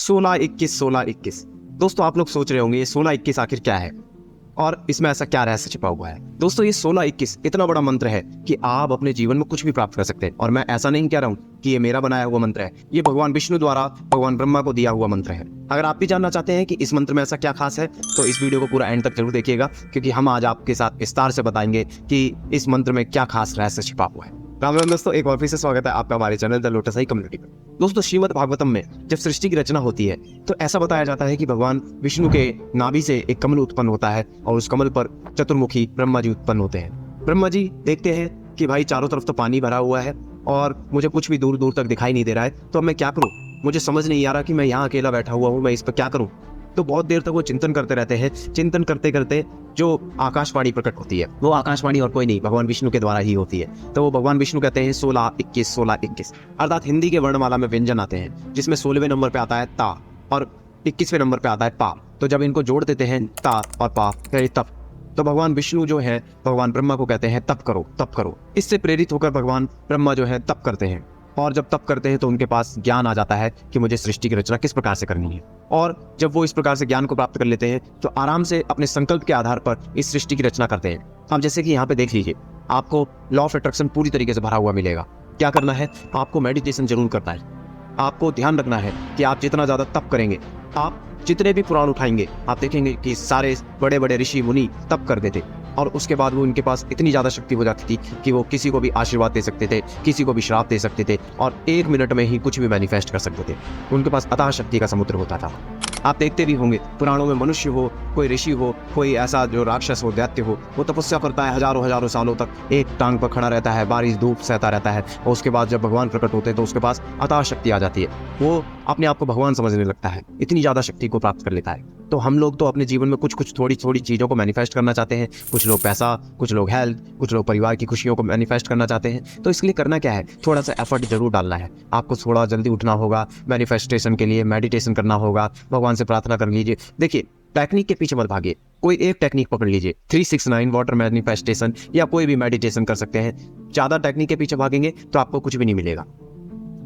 16-21-16-21। दोस्तों आप लोग सोच रहे होंगे ये 16-21 आखिर क्या है और इसमें ऐसा क्या रहस्य छिपा हुआ है। दोस्तों ये 16-21 इतना बड़ा मंत्र है कि आप अपने जीवन में कुछ भी प्राप्त कर सकते हैं। और मैं ऐसा नहीं कह रहा हूँ कि ये मेरा बनाया हुआ मंत्र है, ये भगवान विष्णु द्वारा भगवान ब्रह्मा को दिया हुआ मंत्र है। अगर आप भी जानना चाहते हैं कि इस मंत्र में ऐसा क्या खास है तो इस वीडियो को पूरा एंड तक जरूर देखिएगा, क्योंकि हम आज आपके साथ विस्तार से बताएंगे कि इस मंत्र में क्या खास रहस्य छिपा हुआ है। राम राम दोस्तों, एक बार फिर से स्वागत है आपका हमारे channel the lotus I community में। दोस्तों श्रीमद् भागवतम में जब सृष्टि की रचना होती है तो ऐसा बताया जाता है कि भगवान विष्णु के नाभि से एक कमल उत्पन्न होता है और उस कमल पर चतुर्मुखी ब्रह्मा जी उत्पन्न होते हैं। ब्रह्मा जी देखते हैं कि भाई चारों तरफ तो पानी भरा हुआ है और मुझे कुछ भी दूर दूर तक दिखाई नहीं दे रहा है, तो अब मैं क्या करूं, मुझे समझ नहीं आ रहा कि मैं यहाँ अकेला बैठा हुआ हूँ, मैं इस पर क्या करूं। तो बहुत देर तक वो चिंतन करते रहते हैं। चिंतन करते करते जो आकाशवाणी प्रकट होती है वो आकाशवाणी और कोई नहीं भगवान विष्णु के द्वारा ही होती है। तो वो भगवान विष्णु कहते हैं 16-21-16-21, अर्थात हिंदी के वर्णमाला में व्यंजन आते हैं जिसमें 16वें नंबर पे आता है ता और 21वें नंबर पे आता है पा। तो जब इनको जोड़ देते हैं ता और पा यानी तप, तो भगवान विष्णु जो है भगवान ब्रह्मा को कहते हैं तप करो तप करो। इससे प्रेरित होकर भगवान ब्रह्मा जो है तप करते हैं और जब तप करते हैं तो उनके पास ज्ञान आ जाता है कि मुझे सृष्टि की रचना किस प्रकार से करनी है। और जब वो इस प्रकार से ज्ञान को प्राप्त कर लेते हैं तो आराम से अपने संकल्प के आधार पर इस सृष्टि की रचना करते हैं। अब जैसे कि यहाँ पे देख लीजिए, आपको लॉ ऑफ अट्रैक्शन पूरी तरीके से भरा हुआ मिलेगा। क्या करना है, आपको मेडिटेशन जरूर करना है। आपको ध्यान रखना है कि आप जितना ज्यादा तप करेंगे, आप जितने भी पुराण उठाएंगे, आप देखेंगे कि सारे बड़े बड़े ऋषि मुनि तप करते थे और उसके बाद वो उनके पास इतनी ज़्यादा शक्ति हो जाती थी कि वो किसी को भी आशीर्वाद दे सकते थे, किसी को भी श्राप दे सकते थे और 1 मिनट में ही कुछ भी मैनिफेस्ट कर सकते थे। उनके पास अथाह शक्ति का समुद्र होता था। आप देखते भी होंगे पुराणों में मनुष्य हो, कोई ऋषि हो, कोई ऐसा जो राक्षस हो, दैत्य हो, वो तपस्या करता है हजारों हजारों सालों तक, एक टांग पर खड़ा रहता है, बारिश धूप सहता रहता है और उसके बाद जब भगवान प्रकट होते हैं तो उसके पास अथाह शक्ति आ जाती है। वो अपने आप को भगवान समझने लगता है, इतनी ज़्यादा शक्ति को प्राप्त कर लेता है। तो हम लोग तो अपने जीवन में कुछ थोड़ी थोड़ी चीज़ों को मैनिफेस्ट करना चाहते हैं। कुछ लोग पैसा, कुछ लोग हेल्थ, कुछ लोग परिवार की खुशियों को मैनिफेस्ट करना चाहते हैं। तो इसके लिए करना क्या है, थोड़ा सा एफर्ट जरूर डालना है। आपको थोड़ा जल्दी उठना होगा, मैनिफेस्टेशन के लिए मेडिटेशन करना होगा, भगवान से प्रार्थना कर लीजिए। देखिए टेक्निक के पीछे मत भागिए, कोई एक टेक्निक पकड़ लीजिए, 369 वाटर मैनिफेस्टेशन या कोई भी मेडिटेशन कर सकते हैं। ज़्यादा टेक्निक के पीछे भागेंगे तो आपको कुछ भी नहीं मिलेगा।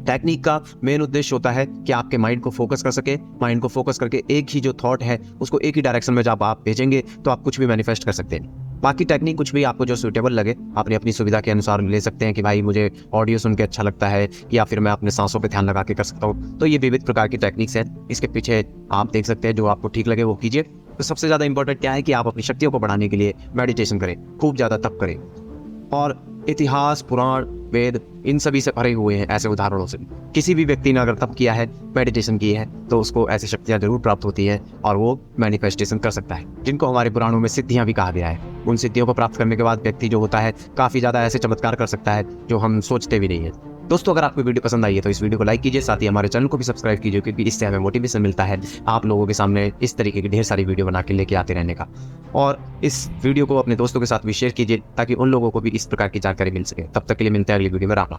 टेक्निक का मेन उद्देश्य होता है कि आपके माइंड को फोकस कर सके। माइंड को फोकस करके एक ही जो थॉट है उसको एक ही डायरेक्शन में जब आप भेजेंगे तो आप कुछ भी मैनिफेस्ट कर सकते हैं। बाकी टेक्निक कुछ भी आपको जो सूटेबल लगे आपने अपनी सुविधा के अनुसार ले सकते हैं कि भाई मुझे ऑडियो सुन के अच्छा लगता है या फिर मैं अपने सांसों पे ध्यान लगा के कर सकता हूँ। तो ये विविध प्रकार की टेक्निक्स हैं, इसके पीछे आप देख सकते हैं, जो आपको ठीक लगे वो कीजिए। तो सबसे ज़्यादा इंपॉर्टेंट क्या है कि आप अपनी शक्तियों को बढ़ाने के लिए मेडिटेशन करें, खूब ज़्यादा तप करें। और इतिहास, पुराण, वेद इन सभी से भरे हुए हैं ऐसे उदाहरणों से। किसी भी व्यक्ति ने अगर तप किया है, मेडिटेशन की है, तो उसको ऐसी शक्तियां जरूर प्राप्त होती है और वो मैनिफेस्टेशन कर सकता है, जिनको हमारे पुराणों में सिद्धियां भी कहा गया है। उन सिद्धियों को प्राप्त करने के बाद व्यक्ति जो होता है काफी ज्यादा ऐसे चमत्कार कर सकता है जो हम सोचते भी नहीं है। दोस्तों अगर आपको वीडियो पसंद आई है तो इस वीडियो को लाइक कीजिए, साथ ही हमारे चैनल को भी सब्सक्राइब कीजिए, क्योंकि इससे हमें मोटिवेशन मिलता है आप लोगों के सामने इस तरीके की ढेर सारी वीडियो बना के लेके आते रहने का। और इस वीडियो को अपने दोस्तों के साथ भी शेयर कीजिए ताकि उन लोगों को भी इस प्रकार की जानकारी मिल सके। तब तक के लिए मिलते हैं अगली वीडियो में। राम राम।